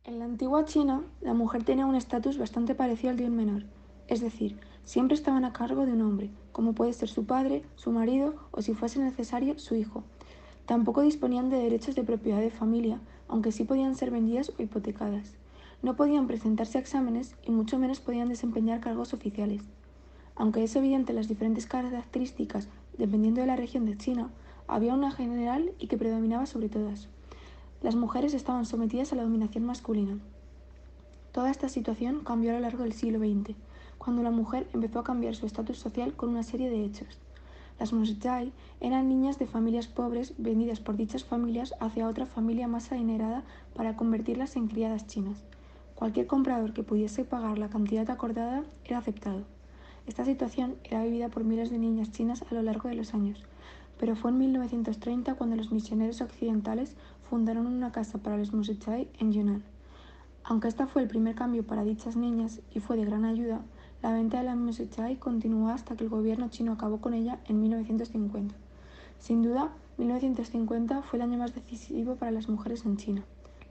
En la antigua China, la mujer tenía un estatus bastante parecido al de un menor, es decir, siempre estaban a cargo de un hombre, como puede ser su padre, su marido o, si fuese necesario, su hijo. Tampoco disponían de derechos de propiedad de familia, aunque sí podían ser vendidas o hipotecadas. No podían presentarse a exámenes y mucho menos podían desempeñar cargos oficiales. Aunque es evidente las diferentes características dependiendo de la región de China, había una general y que predominaba sobre todas. Las mujeres estaban sometidas a la dominación masculina. Toda esta situación cambió a lo largo del siglo XX, cuando la mujer empezó a cambiar su estatus social con una serie de hechos. Las mujercitas eran niñas de familias pobres vendidas por dichas familias hacia otra familia más adinerada para convertirlas en criadas chinas. Cualquier comprador que pudiese pagar la cantidad acordada era aceptado. Esta situación era vivida por miles de niñas chinas a lo largo de los años, pero fue en 1930 cuando los misioneros occidentales fundaron una casa para las mujercitas en Yunnan. Aunque este fue el primer cambio para dichas niñas y fue de gran ayuda, la venta de la mujercitas continuó hasta que el gobierno chino acabó con ella en 1950. Sin duda, 1950 fue el año más decisivo para las mujeres en China.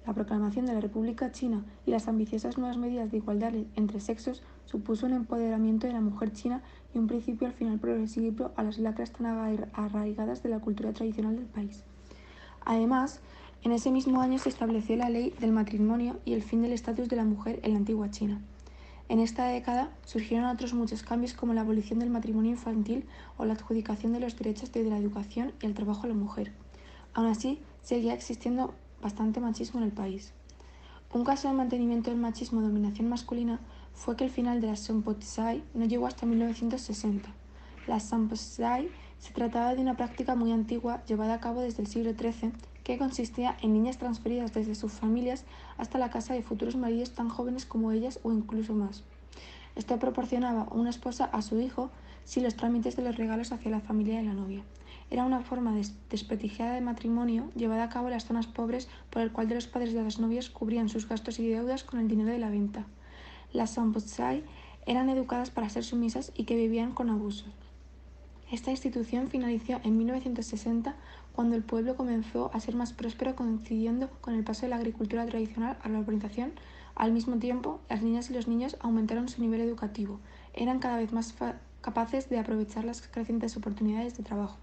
La proclamación de la República China y las ambiciosas nuevas medidas de igualdad entre sexos supuso un empoderamiento de la mujer china y un principio al final progresivo a las lacras tan arraigadas de la cultura tradicional del país. Además, en ese mismo año se estableció la ley del matrimonio y el fin del estatus de la mujer en la antigua China. En esta década surgieron otros muchos cambios como la abolición del matrimonio infantil o la adjudicación de los derechos de la educación y el trabajo a la mujer. Aún así, seguía existiendo bastante machismo en el país. Un caso de mantenimiento del machismo o dominación masculina fue que el final de las Sampotsai no llegó hasta 1960. Las Sampotsai se trataba de una práctica muy antigua llevada a cabo desde el siglo XIII que consistía en niñas transferidas desde sus familias hasta la casa de futuros maridos tan jóvenes como ellas o incluso más. Esto proporcionaba una esposa a su hijo sin los trámites de los regalos hacia la familia de la novia. Era una forma desprestigiada de matrimonio llevada a cabo en las zonas pobres por el cual de los padres de las novias cubrían sus gastos y deudas con el dinero de la venta. Las sampotsai eran educadas para ser sumisas y que vivían con abusos. Esta institución finalizó en 1960 cuando el pueblo comenzó a ser más próspero coincidiendo con el paso de la agricultura tradicional a la urbanización. Al mismo tiempo, las niñas y los niños aumentaron su nivel educativo, eran cada vez más capaces de aprovechar las crecientes oportunidades de trabajo.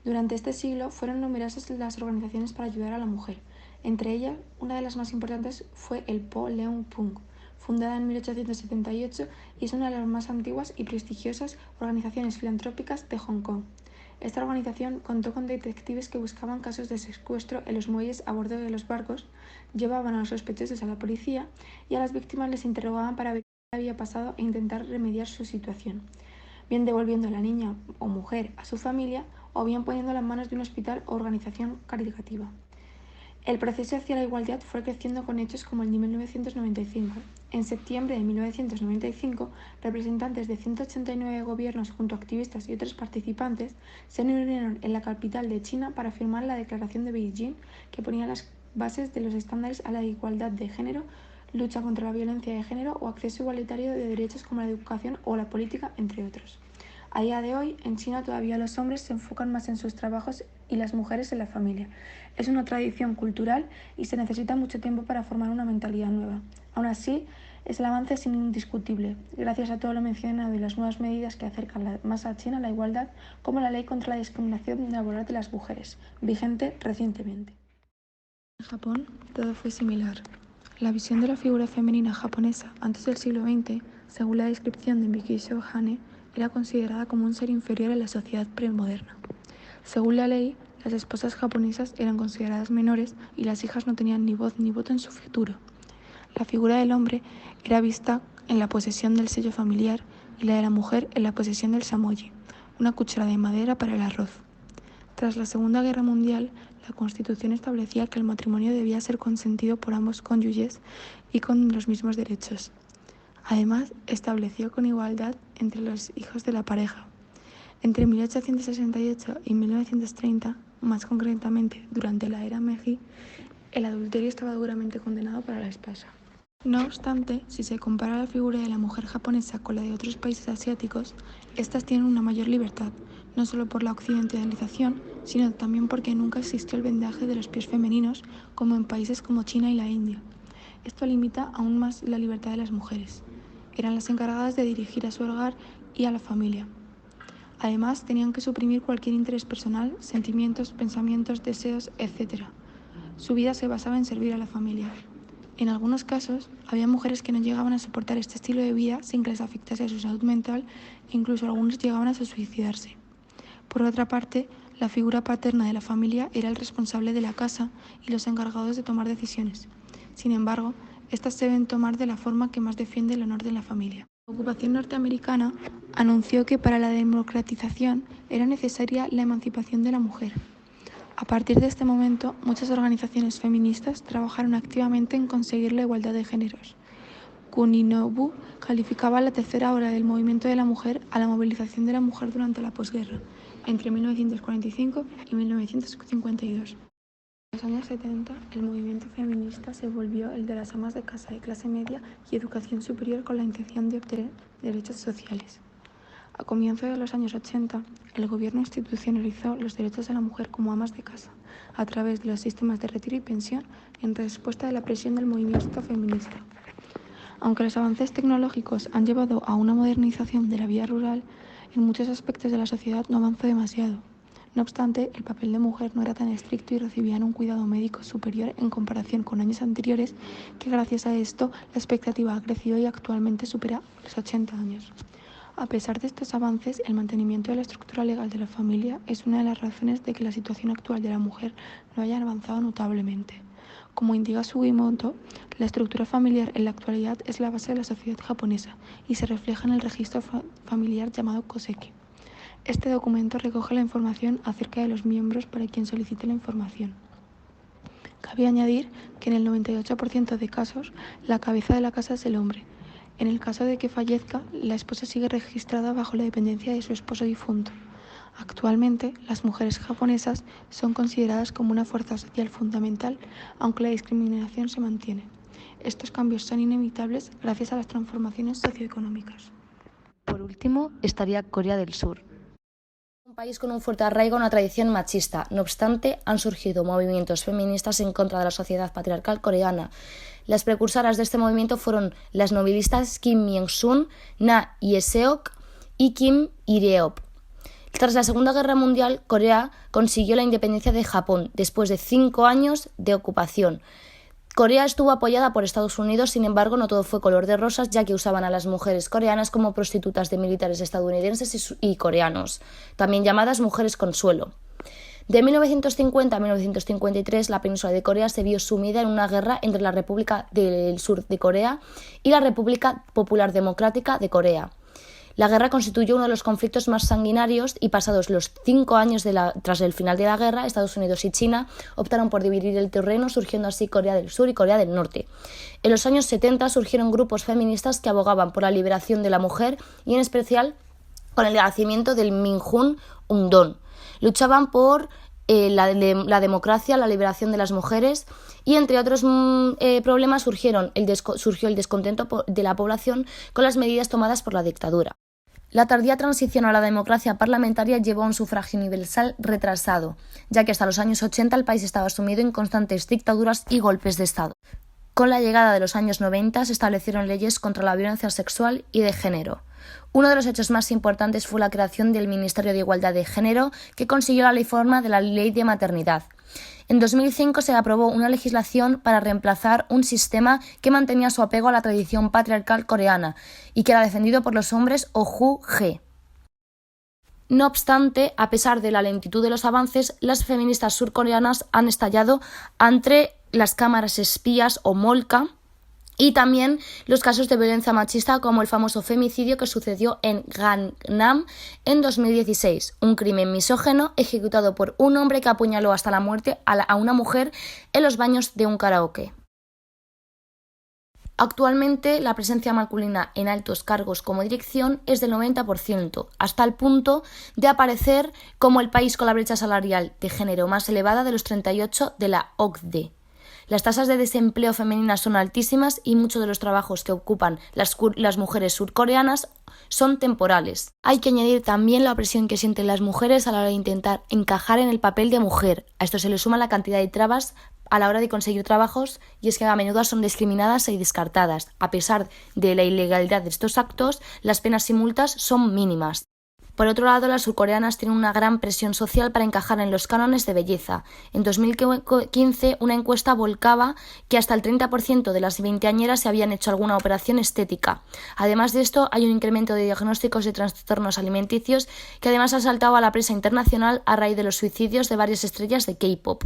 Durante este siglo fueron numerosas las organizaciones para ayudar a la mujer. Entre ellas, una de las más importantes fue el Po Leung Pung, fundada en 1878 y es una de las más antiguas y prestigiosas organizaciones filantrópicas de Hong Kong. Esta organización contó con detectives que buscaban casos de secuestro en los muelles a bordo de los barcos, llevaban a los sospechosos a la policía y a las víctimas les interrogaban para ver qué había pasado e intentar remediar su situación, bien devolviendo a la niña o mujer a su familia o bien poniéndola en manos de un hospital o organización caritativa. El proceso hacia la igualdad fue creciendo con hechos como el de 1995. En septiembre de 1995, representantes de 189 gobiernos junto a activistas y otros participantes se reunieron en la capital de China para firmar la Declaración de Beijing, que ponía las bases de los estándares a la igualdad de género, lucha contra la violencia de género o acceso igualitario de derechos como la educación o la política, entre otros. A día de hoy, en China todavía los hombres se enfocan más en sus trabajos y las mujeres en la familia. Es una tradición cultural y se necesita mucho tiempo para formar una mentalidad nueva. Aún así, el avance es indiscutible, gracias a todo lo mencionado y las nuevas medidas que acercan más a China a la igualdad, como la ley contra la discriminación laboral de las mujeres, vigente recientemente. En Japón, todo fue similar. La visión de la figura femenina japonesa antes del siglo XX, según la descripción de Mikishou Hane, era considerada como un ser inferior en la sociedad premoderna. Según la ley, las esposas japonesas eran consideradas menores y las hijas no tenían ni voz ni voto en su futuro. La figura del hombre era vista en la posesión del sello familiar y la de la mujer en la posesión del samoyi, una cuchara de madera para el arroz. Tras la Segunda Guerra Mundial, la Constitución establecía que el matrimonio debía ser consentido por ambos cónyuges y con los mismos derechos. Además, estableció con igualdad entre los hijos de la pareja. Entre 1868 y 1930, más concretamente durante la era Meiji, el adulterio estaba duramente condenado para la esposa. No obstante, si se compara la figura de la mujer japonesa con la de otros países asiáticos, estas tienen una mayor libertad, no solo por la occidentalización, sino también porque nunca existió el vendaje de los pies femeninos como en países como China y la India. Esto limita aún más la libertad de las mujeres. Eran las encargadas de dirigir a su hogar y a la familia. Además, tenían que suprimir cualquier interés personal, sentimientos, pensamientos, deseos, etc. Su vida se basaba en servir a la familia. En algunos casos, había mujeres que no llegaban a soportar este estilo de vida sin que les afectase a su salud mental e incluso algunos llegaban a suicidarse. Por otra parte, la figura paterna de la familia era el responsable de la casa y los encargados de tomar decisiones. Sin embargo, estas se deben tomar de la forma que más defiende el honor de la familia. La ocupación norteamericana anunció que para la democratización era necesaria la emancipación de la mujer. A partir de este momento, muchas organizaciones feministas trabajaron activamente en conseguir la igualdad de géneros. Kuninobu calificaba la tercera ola del movimiento de la mujer a la movilización de la mujer durante la posguerra, entre 1945 y 1952. En los años 70, el movimiento feminista se volvió el de las amas de casa de clase media y educación superior con la intención de obtener derechos sociales. A comienzos de los años 80, el gobierno institucionalizó los derechos de la mujer como amas de casa, a través de los sistemas de retiro y pensión, en respuesta a la presión del movimiento feminista. Aunque los avances tecnológicos han llevado a una modernización de la vida rural, en muchos aspectos de la sociedad no avanzó demasiado. No obstante, el papel de mujer no era tan estricto y recibían un cuidado médico superior en comparación con años anteriores, que gracias a esto la expectativa ha crecido y actualmente supera los 80 años. A pesar de estos avances, el mantenimiento de la estructura legal de la familia es una de las razones de que la situación actual de la mujer no haya avanzado notablemente. Como indica Sugimoto, la estructura familiar en la actualidad es la base de la sociedad japonesa y se refleja en el registro familiar llamado Koseki. Este documento recoge la información acerca de los miembros para quien solicite la información. Cabe añadir que en el 98% de casos, la cabeza de la casa es el hombre. En el caso de que fallezca, la esposa sigue registrada bajo la dependencia de su esposo difunto. Actualmente, las mujeres japonesas son consideradas como una fuerza social fundamental, aunque la discriminación se mantiene. Estos cambios son inevitables gracias a las transformaciones socioeconómicas. Por último, estaría Corea del Sur. Un país con un fuerte arraigo a una tradición machista. No obstante, han surgido movimientos feministas en contra de la sociedad patriarcal coreana. Las precursoras de este movimiento fueron las novelistas Kim Myung-sun, Na Hye-seok y Kim Il-yeop. Tras la Segunda Guerra Mundial, Corea consiguió la independencia de Japón después de 5 años de ocupación. Corea estuvo apoyada por Estados Unidos, sin embargo, no todo fue color de rosas, ya que usaban a las mujeres coreanas como prostitutas de militares estadounidenses y coreanos, también llamadas mujeres consuelo. De 1950 a 1953, la península de Corea se vio sumida en una guerra entre la República del Sur de Corea y la República Popular Democrática de Corea. La guerra constituyó uno de los conflictos más sanguinarios y pasados los 5 años tras el final de la guerra, Estados Unidos y China optaron por dividir el terreno, surgiendo así Corea del Sur y Corea del Norte. En los años 70 surgieron grupos feministas que abogaban por la liberación de la mujer y en especial con el nacimiento del Minjung-undong. Luchaban por la democracia, la liberación de las mujeres y entre otros problemas surgió el descontento de la población con las medidas tomadas por la dictadura. La tardía transición a la democracia parlamentaria llevó a un sufragio universal retrasado, ya que hasta los años 80 el país estaba sumido en constantes dictaduras y golpes de Estado. Con la llegada de los años 90 se establecieron leyes contra la violencia sexual y de género. Uno de los hechos más importantes fue la creación del Ministerio de Igualdad de Género, que consiguió la reforma de la Ley de Maternidad. En 2005 se aprobó una legislación para reemplazar un sistema que mantenía su apego a la tradición patriarcal coreana y que era defendido por los hombres o Ju-ge. No obstante, a pesar de la lentitud de los avances, las feministas surcoreanas han estallado ante las cámaras espías o molca y también los casos de violencia machista como el famoso femicidio que sucedió en Gangnam en 2016, un crimen misógino ejecutado por un hombre que apuñaló hasta la muerte a una mujer en los baños de un karaoke. Actualmente la presencia masculina en altos cargos como dirección es del 90%, hasta el punto de aparecer como el país con la brecha salarial de género más elevada de los 38 de la OCDE. Las tasas de desempleo femeninas son altísimas y muchos de los trabajos que ocupan las mujeres surcoreanas son temporales. Hay que añadir también la presión que sienten las mujeres a la hora de intentar encajar en el papel de mujer. A esto se le suma la cantidad de trabas a la hora de conseguir trabajos, y es que a menudo son discriminadas y descartadas. A pesar de la ilegalidad de estos actos, las penas y multas son mínimas. Por otro lado, las surcoreanas tienen una gran presión social para encajar en los cánones de belleza. En 2015, una encuesta volcaba que hasta el 30% de las veinteañeras se habían hecho alguna operación estética. Además de esto, hay un incremento de diagnósticos de trastornos alimenticios que además ha saltado a la prensa internacional a raíz de los suicidios de varias estrellas de K-pop.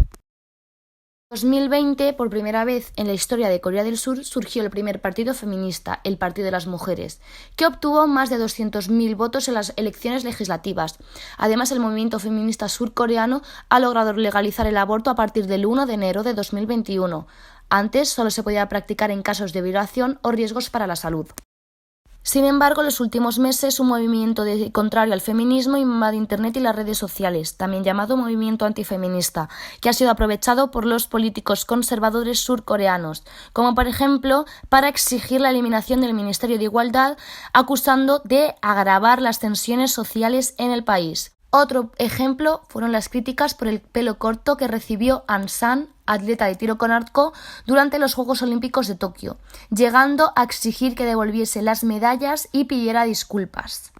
En 2020, por primera vez en la historia de Corea del Sur, surgió el primer partido feminista, el Partido de las Mujeres, que obtuvo más de 200.000 votos en las elecciones legislativas. Además, el movimiento feminista surcoreano ha logrado legalizar el aborto a partir del 1 de enero de 2021. Antes solo se podía practicar en casos de violación o riesgos para la salud. Sin embargo, en los últimos meses, un movimiento contrario al feminismo invade Internet y las redes sociales, también llamado movimiento antifeminista, que ha sido aprovechado por los políticos conservadores surcoreanos, como por ejemplo para exigir la eliminación del Ministerio de Igualdad, acusando de agravar las tensiones sociales en el país. Otro ejemplo fueron las críticas por el pelo corto que recibió An San, atleta de tiro con arco, durante los Juegos Olímpicos de Tokio, llegando a exigir que devolviese las medallas y pidiera disculpas.